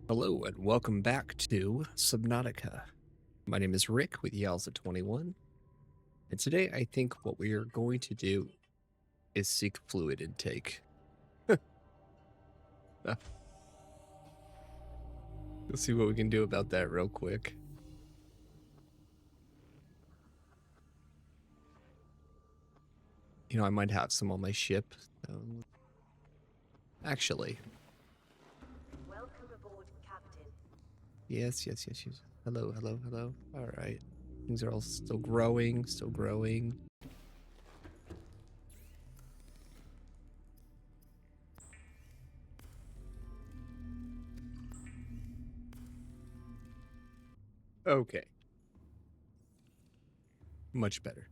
Hello and welcome back to Subnautica. My name is Rick with Yalza21, and today I think what we are going to do is seek fluid intake. Let's see what we can do about that real quick. I might have some on my ship. Actually. Welcome aboard, Captain. Yes. Hello. All right. Things are all still growing. Okay. Much better.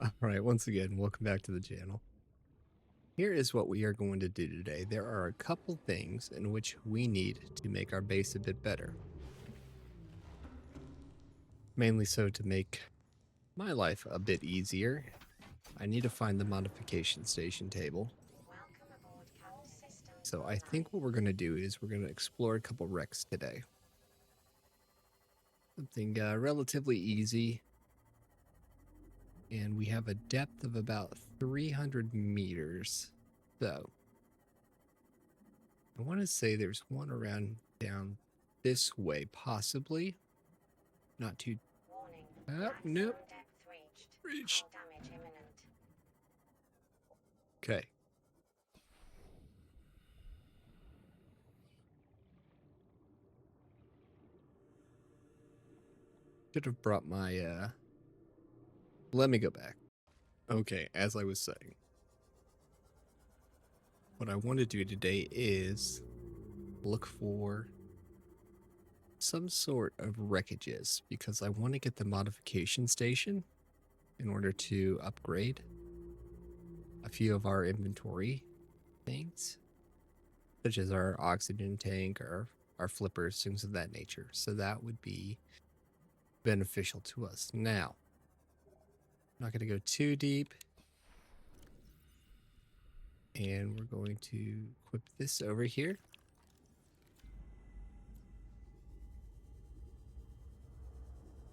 All right, once again, welcome back to the channel. Here is what we are going to do today. There are a couple things in which we need to make our base a bit better. Mainly so to make my life a bit easier. I need to find the modification station table. Welcome aboard, Captain. System. So I think what we're going to do is we're going to explore a couple wrecks today. Something relatively easy. And we have a depth of about 300 meters. So I want to say there's one around down this way, possibly. Not too... Warning. Nope. Depth Reached. Damage imminent. Okay. Should have brought my, Let me go back. Okay, as I was saying. What I want to do today is look for some sort of wreckages, because I want to get the modification station in order to upgrade a few of our inventory things, such as our oxygen tank or our flippers, things of that nature. So that would be beneficial to us. Now, I'm not going to go too deep, and we're going to equip this over here.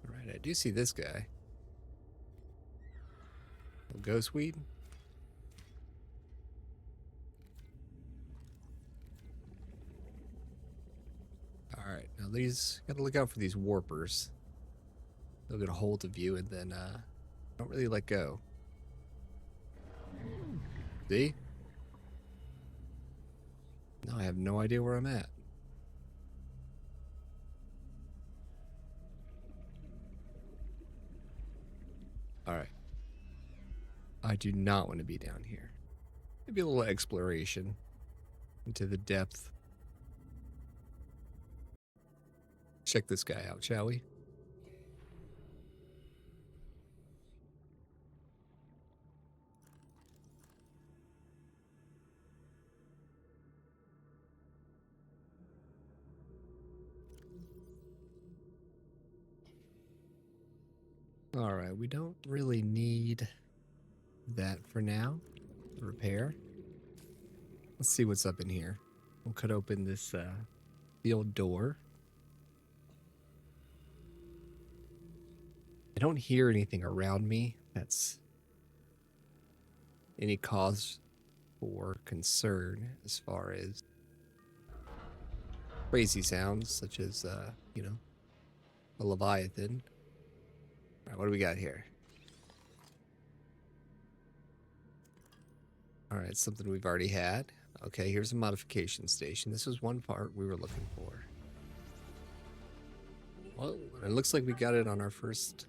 All right, I do see this guy. Ghost weed. All right, now these, gotta look out for these warpers. They'll get a hold of you and then don't really let go. See? Now I have no idea where I'm at. All right. I do not want to be down here. Maybe a little exploration into the depth. Check this guy out, shall we? All right, we don't really need that for now. Repair. Let's see what's up in here. We'll cut open this field door. I don't hear anything around me that's any cause for concern as far as crazy sounds such as, a Leviathan. All right, what do we got here? All right, something we've already had. Okay, here's a modification station. This was one part we were looking for. Well, it looks like we got it on our first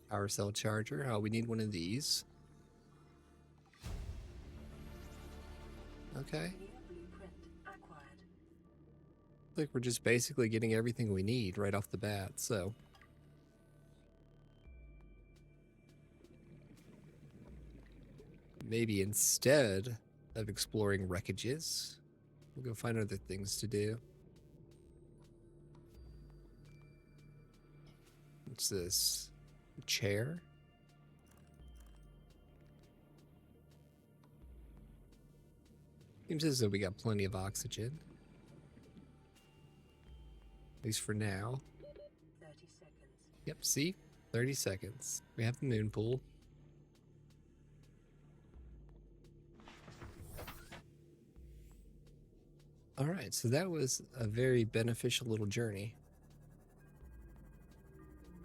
power cell charger. We need one of these. Okay. Like we're just basically getting everything we need right off the bat, so. Maybe instead of exploring wreckages, we'll go find other things to do. What's this? A chair? Seems as though we got plenty of oxygen. At least for now. 30 seconds. Yep, see? 30 seconds. We have the moon pool. Alright, so that was a very beneficial little journey.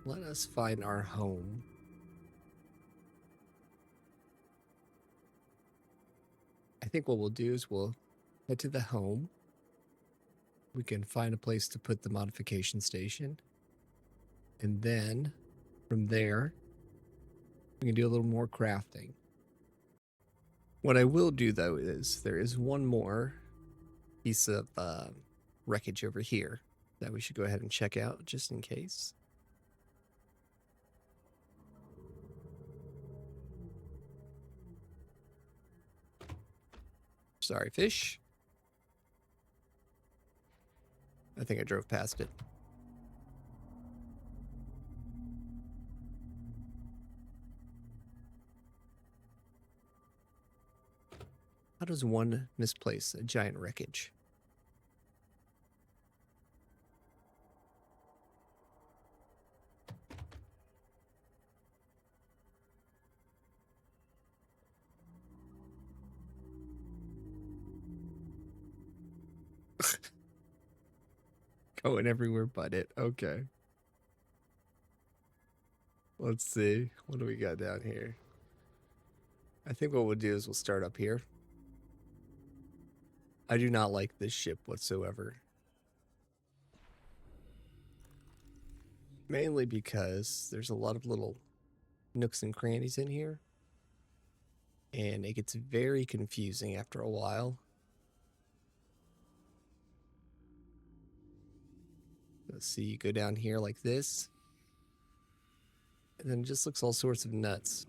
Let us find our home. I think what we'll do is we'll head to the home. We can find a place to put the modification station. And then from there, we can do a little more crafting. What I will do though is there is one more piece of wreckage over here that we should go ahead and check out just in case. Sorry, fish. I think I drove past it. How does one misplace a giant wreckage? Going everywhere but it. Okay. Let's see. What do we got down here? I think what we'll do is we'll start up here. I do not like this ship whatsoever. Mainly because there's a lot of little nooks and crannies in here. And it gets very confusing after a while. Let's see, you go down here like this. And then it just looks all sorts of nuts.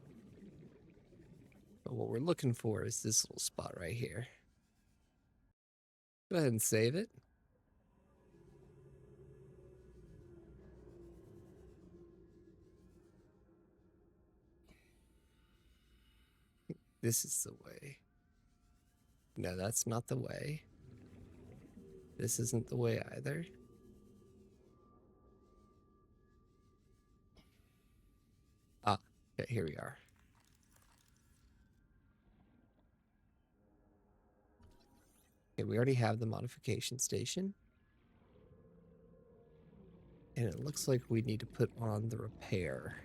But what we're looking for is this little spot right here. Go ahead and save it. This is the way. No, that's not the way. This isn't the way either. Ah, okay, here we are. Okay, we already have the modification station. And it looks like we need to put on the repair.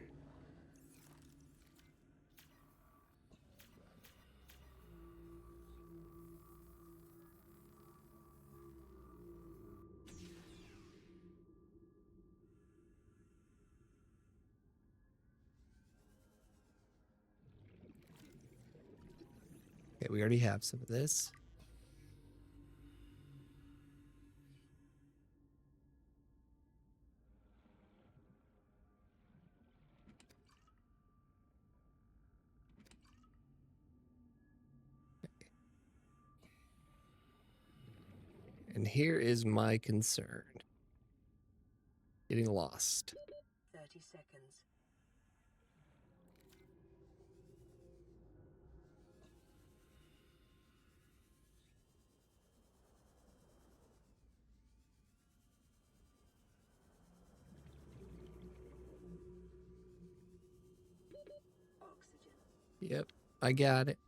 Okay, we already have some of this. And here is my concern. Getting lost. 30 seconds. Oxygen. Yep, I got it.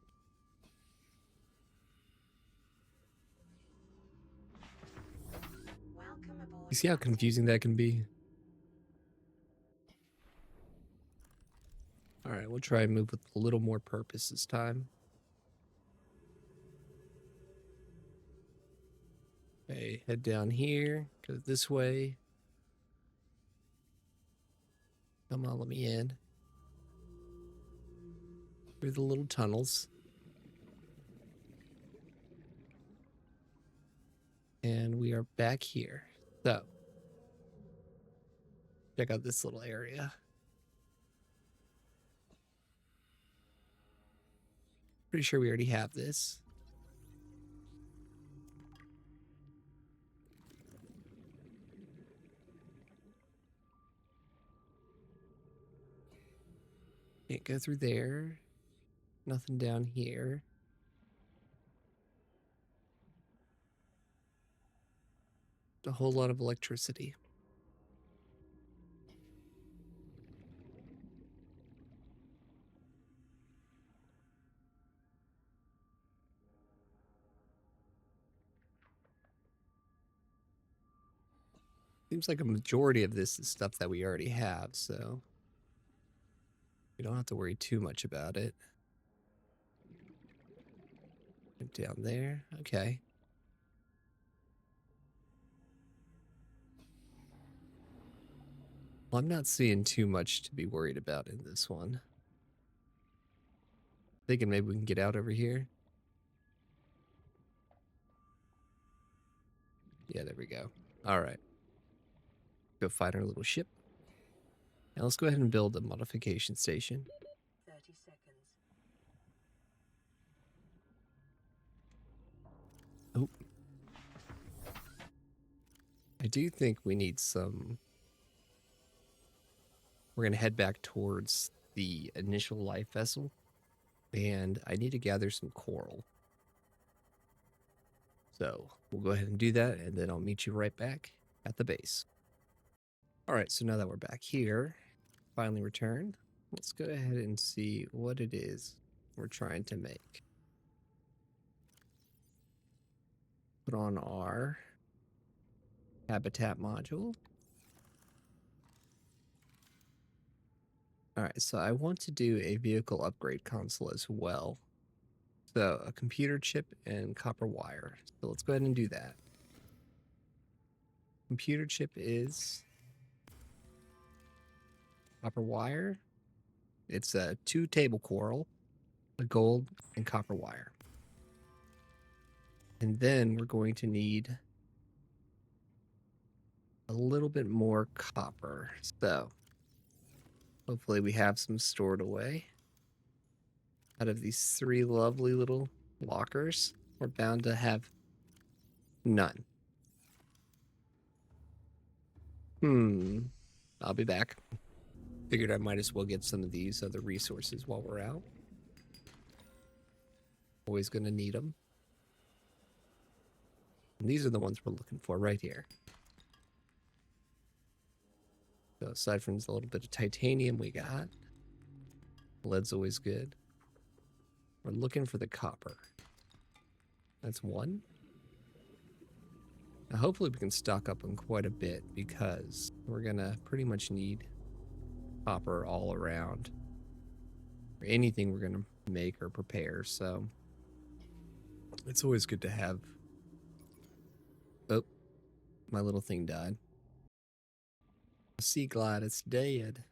Welcome aboard. You see how confusing that can be? Alright, we'll try and move with a little more purpose this time. Okay, head down here, go this way. Come on, let me in. Through the little tunnels. And we are back here. So, check out this little area. Pretty sure we already have this. Can't go through there. Nothing down here. a whole lot of electricity. Seems like a majority of this is stuff that we already have, so we don't have to worry too much about it. Down there, okay. Well, I'm not seeing too much to be worried about in this one. Thinking maybe we can get out over here. Yeah, there we go. All right. Go find our little ship. Now let's go ahead and build a modification station. 30 seconds. Oh. I do think we need some... We're going to head back towards the initial life vessel. And I need to gather some coral. So we'll go ahead and do that, and then I'll meet you right back at the base. All right, so now that we're back here, finally returned, let's go ahead and see what it is we're trying to make. Put on our habitat module. All right, so I want to do a vehicle upgrade console as well. So a computer chip and copper wire. So let's go ahead and do that. Computer chip is copper wire. It's a 2 table coral, a gold, and copper wire. And then we're going to need a little bit more copper. So hopefully we have some stored away. Out of these 3 lovely little lockers, we're bound to have none. I'll be back. Figured I might as well get some of these other resources while we're out. Always going to need them. And these are the ones we're looking for right here. So aside from a little bit of titanium we got, lead's always good. We're looking for the copper. That's 1. Now hopefully we can stock up on quite a bit because we're going to pretty much need copper all around for anything we're going to make or prepare. So it's always good to have. Oh, my little thing died. Sea glide, it's dead.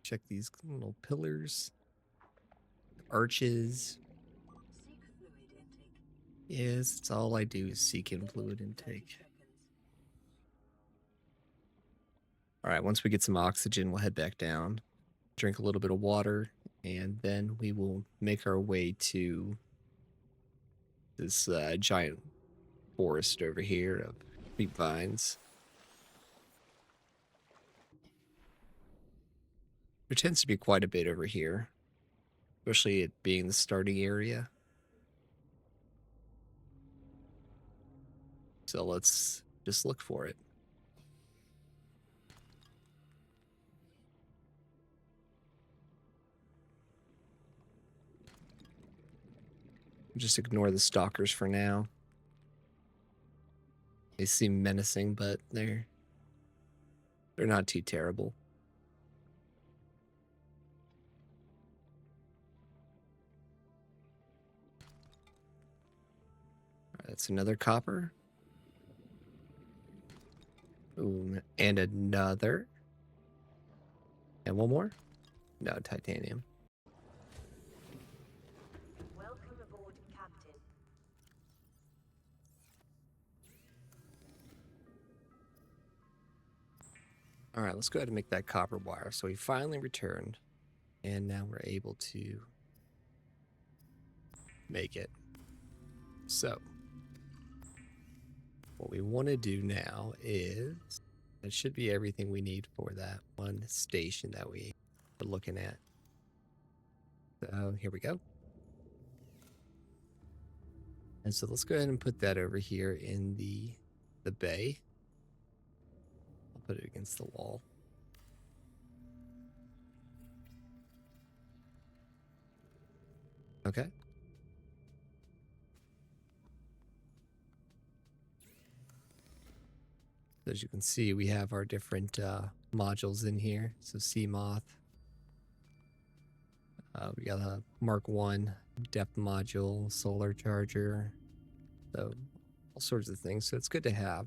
Check these little pillars, arches. Seek fluid intake. Yes, it's all I do is seek in fluid 30 intake. seconds. All right, once we get some oxygen, we'll head back down, drink a little bit of water, and then we will make our way to this giant forest over here of creep vines. There tends to be quite a bit over here, especially it being the starting area. So let's just look for it. Just ignore the stalkers for now. They seem menacing, but they're not too terrible. All right, that's another copper. Ooh, and another. And one more? No, titanium. Welcome aboard, Captain. All right, let's go ahead and make that copper wire. So we finally returned, and now we're able to make it. So what we want to do now is, it should be everything we need for that one station that we are looking at. So here we go. And so let's go ahead and put that over here in the bay. I'll put it against the wall. Okay. As you can see, we have our different modules in here. So sea moth. We got a Mark 1 depth module, solar charger. So all sorts of things. So it's good to have.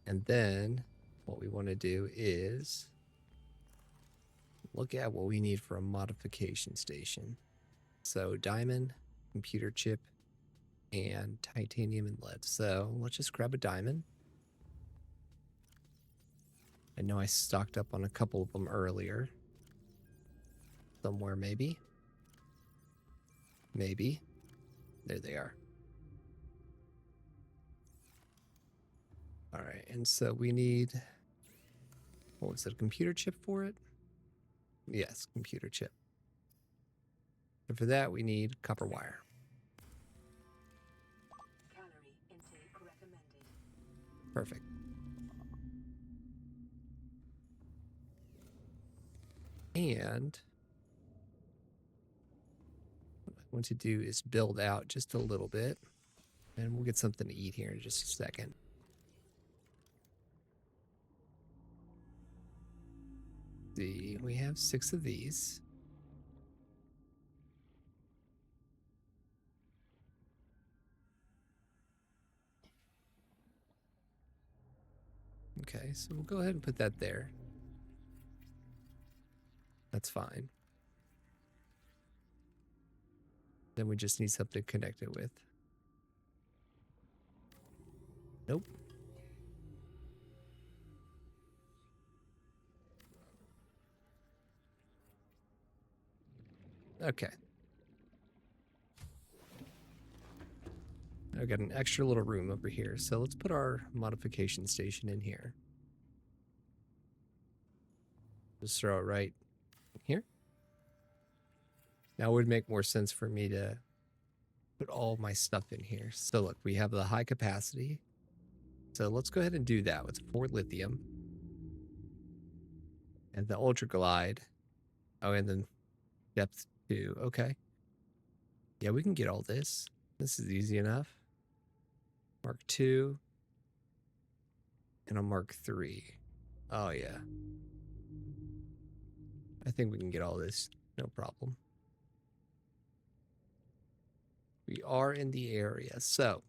And then what we want to do is look at what we need for a modification station. So diamond, computer chip, and titanium and lead. So let's just grab a diamond. I know I stocked up on a couple of them earlier. Somewhere, maybe. Maybe. There they are. All right, and so we need, what was it, a computer chip for it? Yes, computer chip. And for that, we need copper wire. Calorie intake recommended. Perfect. And what I want to do is build out just a little bit, and we'll get something to eat here in just a second. See, we have 6 of these. Okay, so we'll go ahead and put that there. That's fine. Then we just need something to connect it with. Nope. Okay. I've got an extra little room over here, so let's put our modification station in here. Just throw it right here. Now it would make more sense for me to put all my stuff in here. So look, we have the high capacity. So let's go ahead and do that with 4 lithium. And the ultra glide. Oh, and then depth 2. Okay. Yeah, we can get all this. This is easy enough. Mark 2. And a Mark 3. Oh, yeah. I think we can get all this. No problem. We are in the area. So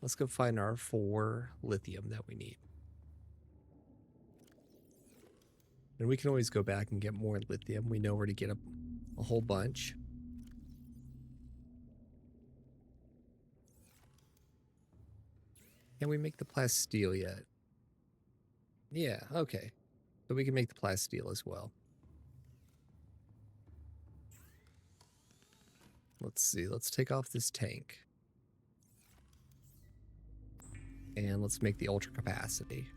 let's go find our 4 lithium that we need. And we can always go back and get more lithium. We know where to get a whole bunch. Can we make the plasteel yet? Yeah, okay. So we can make the plasteel as well. Let's see. Let's take off this tank. And let's make the ultra capacity.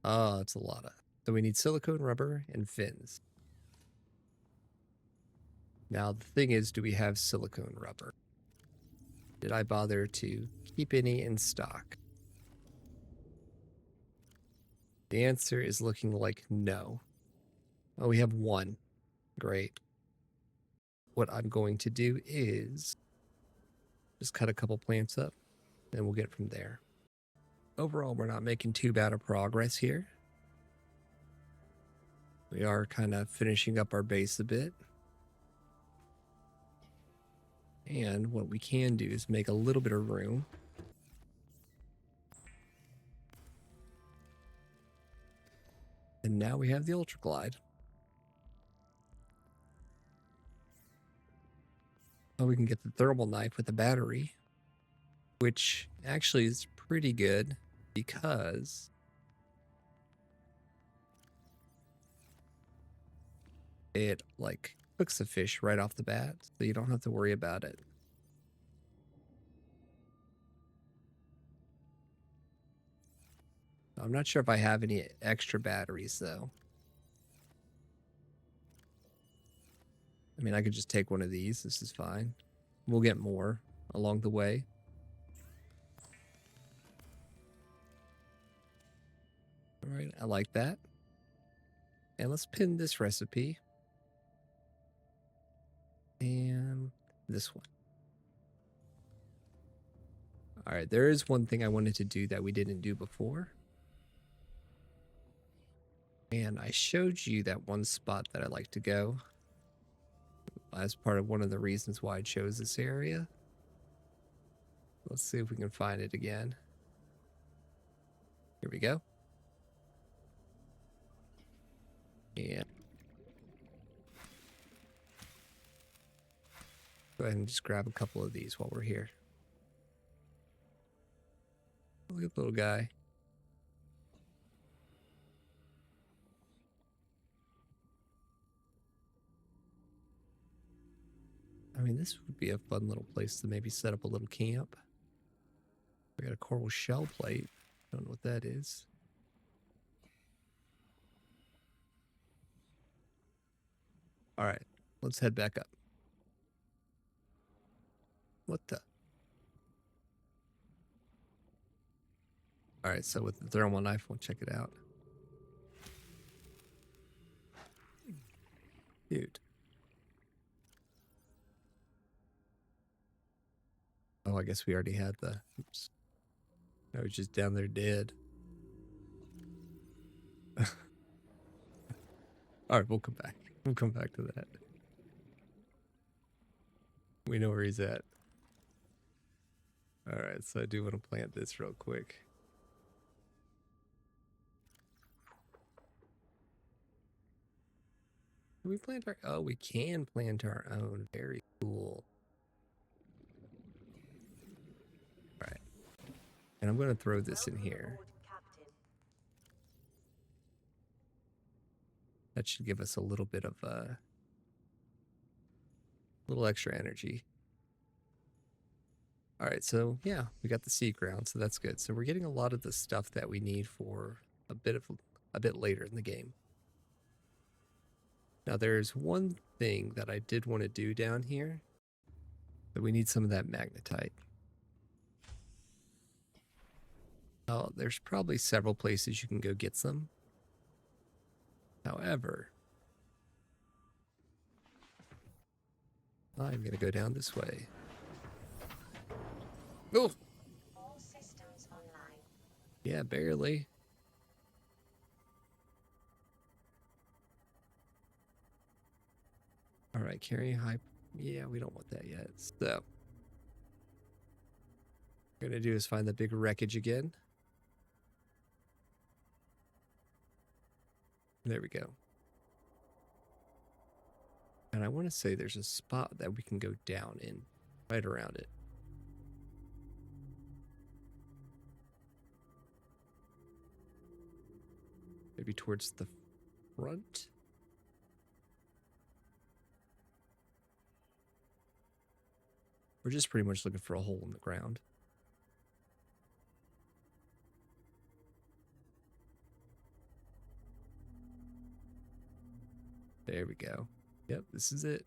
Oh, it's a lot of. So we need silicone rubber and fins. Now the thing is, do we have silicone rubber? Did I bother to keep any in stock? The answer is looking like no. Oh, we have 1. Great. What I'm going to do is just cut a couple plants up and we'll get from there. Overall, we're not making too bad of progress here. We are kind of finishing up our base a bit. And what we can do is make a little bit of room. And now we have the Ultra Glide. Oh, we can get the thermal knife with the battery, which actually is pretty good because it like cooks the fish right off the bat, so you don't have to worry about it. I'm not sure if I have any extra batteries though. I mean, I could just take one of these. This is fine. We'll get more along the way. All right, I like that. And let's pin this recipe. And this one. All right, there is one thing I wanted to do that we didn't do before. And I showed you that one spot that I like to go as part of one of the reasons why I chose this area. Let's see if we can find it again. Here we go. Yeah. Go ahead and just grab a couple of these while we're here. Look at the little guy. I mean, this would be a fun little place to maybe set up a little camp. We got a coral shell plate. Don't know what that is. All right, let's head back up. What the? All right, so with the thermal knife, we'll check it out. Dude. Oh, I guess we already had the... Oops. I was just down there dead. All right, we'll come back. We'll come back to that. We know where he's at. All right, so I do want to plant this real quick. Can we plant our... Oh, we can plant our own. Very cool. All right. And I'm going to throw this in here. That should give us a little bit of a little extra energy. All right, so yeah, we got the seed ground, so that's good. So we're getting a lot of the stuff that we need for a bit later in the game. Now there's one thing that I did want to do down here. But we need some of that magnetite. Oh, there's probably several places you can go get some. However, I'm going to go down this way. Oh! All systems online. Yeah, barely. All right, carrying high... Yeah, we don't want that yet. So, what we're going to do is find the big wreckage again. There we go. And I want to say there's a spot that we can go down in, right around it. Maybe towards the front? We're just pretty much looking for a hole in the ground. There we go. Yep, this is it.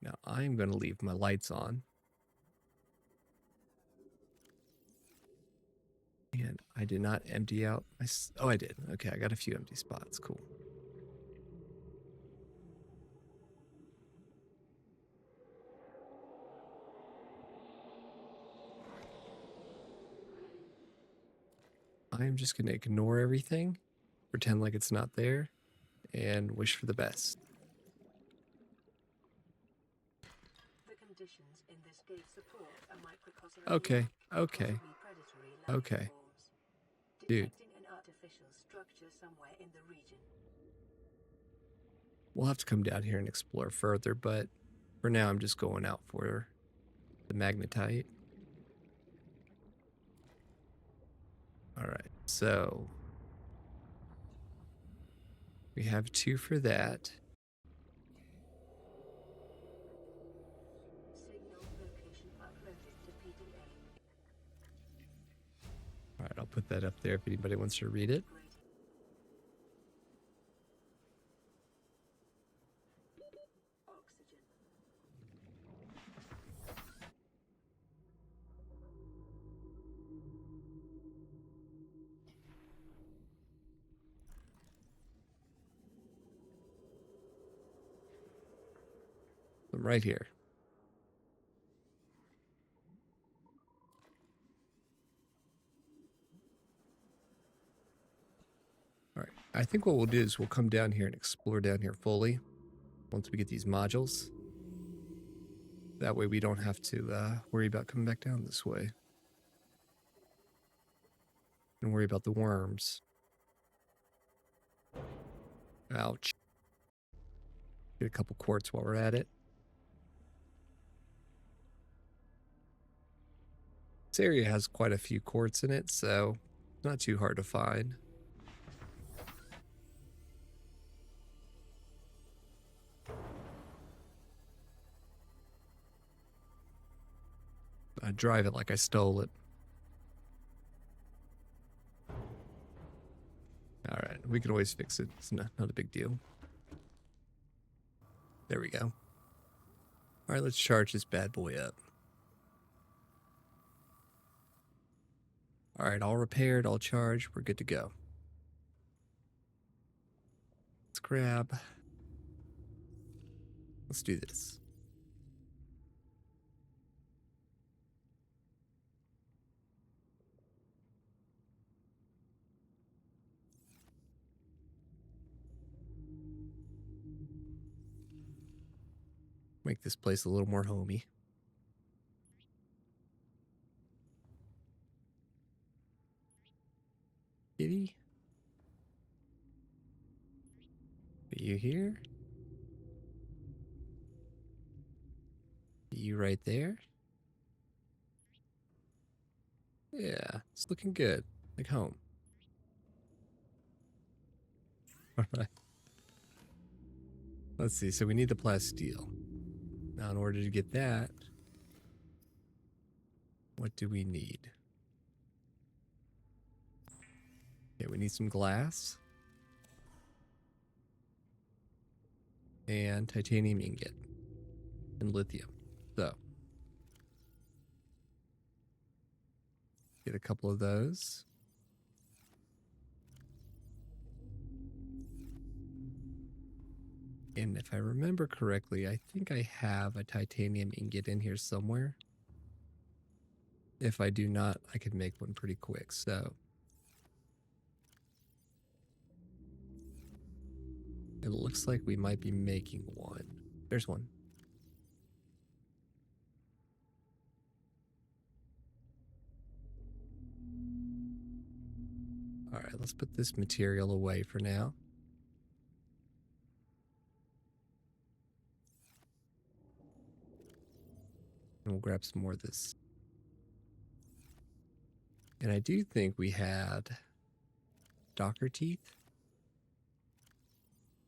Now I'm going to leave my lights on. And I did not empty out my... Oh, I did. Okay, I got a few empty spots. Cool. I'm just going to ignore everything, pretend like it's not there, and wish for the best. The conditions in this gate support a microcosm Okay, of okay, possibly predatory life okay. forms. Dude. Detecting an artificial structure somewhere in the region. We'll have to come down here and explore further, but for now I'm just going out for the magnetite. All right, so we have 2 for that. Signal location uploaded to PDA. All right, I'll put that up there if anybody wants to read it. Oxygen I'm right here. All right. I think what we'll do is we'll come down here and explore down here fully once we get these modules. That way we don't have to worry about coming back down this way. And worry about the worms. Ouch. Get a couple quartz while we're at it. This area has quite a few quartz in it, so not too hard to find. I drive it like I stole it. All right, we can always fix it. It's not a big deal. There we go. All right, let's charge this bad boy up. All right, all repaired, all charged. We're good to go. Let's grab. Let's do this. Make this place a little more homey. Kitty? Are you here? Are you right there? Yeah, it's looking good. Like home. All right. Let's see. So we need the plasteel. Now, in order to get that, what do we need? Okay, we need some glass. And titanium ingot. And lithium. So. Get a couple of those. And if I remember correctly, I think I have a titanium ingot in here somewhere. If I do not, I could make one pretty quick. So it looks like we might be making one. There's one. All right, let's put this material away for now. And we'll grab some more of this. And I do think we had stalker teeth.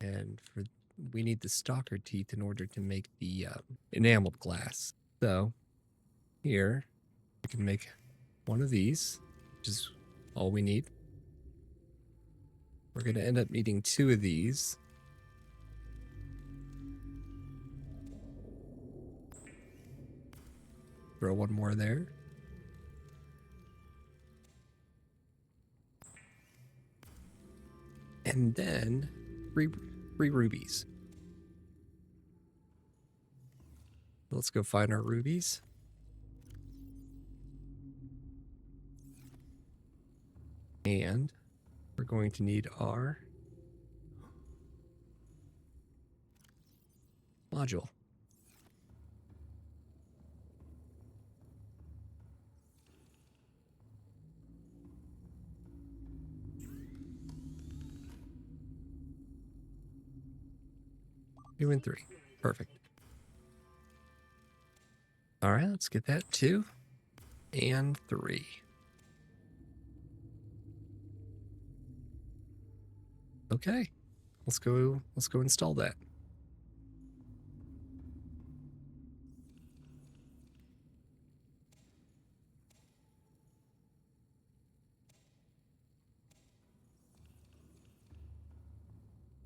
And we need the stalker teeth in order to make the enameled glass. So here we can make one of these, which is all we need. We're going to end up needing 2 of these. Throw one more there. And then 3 rubies. Let's go find our rubies. And we're going to need our module. Two and 3. Perfect. All right, let's get that 2 and 3. Okay, let's go install that.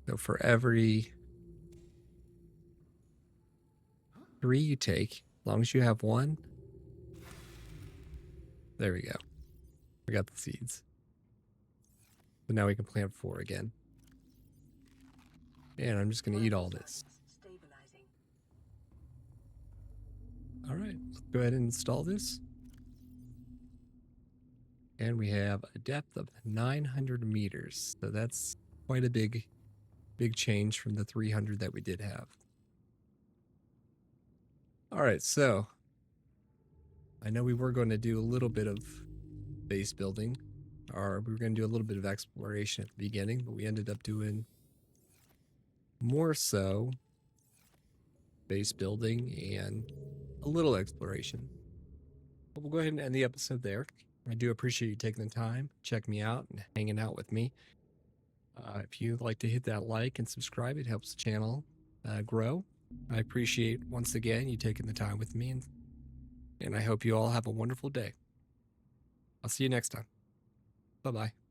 So for every 3 you take, as long as you have 1, there we go. We got the seeds. So now we can plant 4 again. And I'm just going to eat all this. Stabilizing. All right, let's go ahead and install this. And we have a depth of 900 meters. So that's quite a big change from the 300 that we did have. All right, so I know we were going to do a little bit of base building, or we were going to do a little bit of exploration at the beginning, but we ended up doing more so base building and a little exploration. But we'll go ahead and end the episode there. I do appreciate you taking the time, check me out, and hanging out with me. If you'd like to hit that like and subscribe, it helps the channel grow. I appreciate, once again, you taking the time with me, and I hope you all have a wonderful day. I'll see you next time. Bye-bye.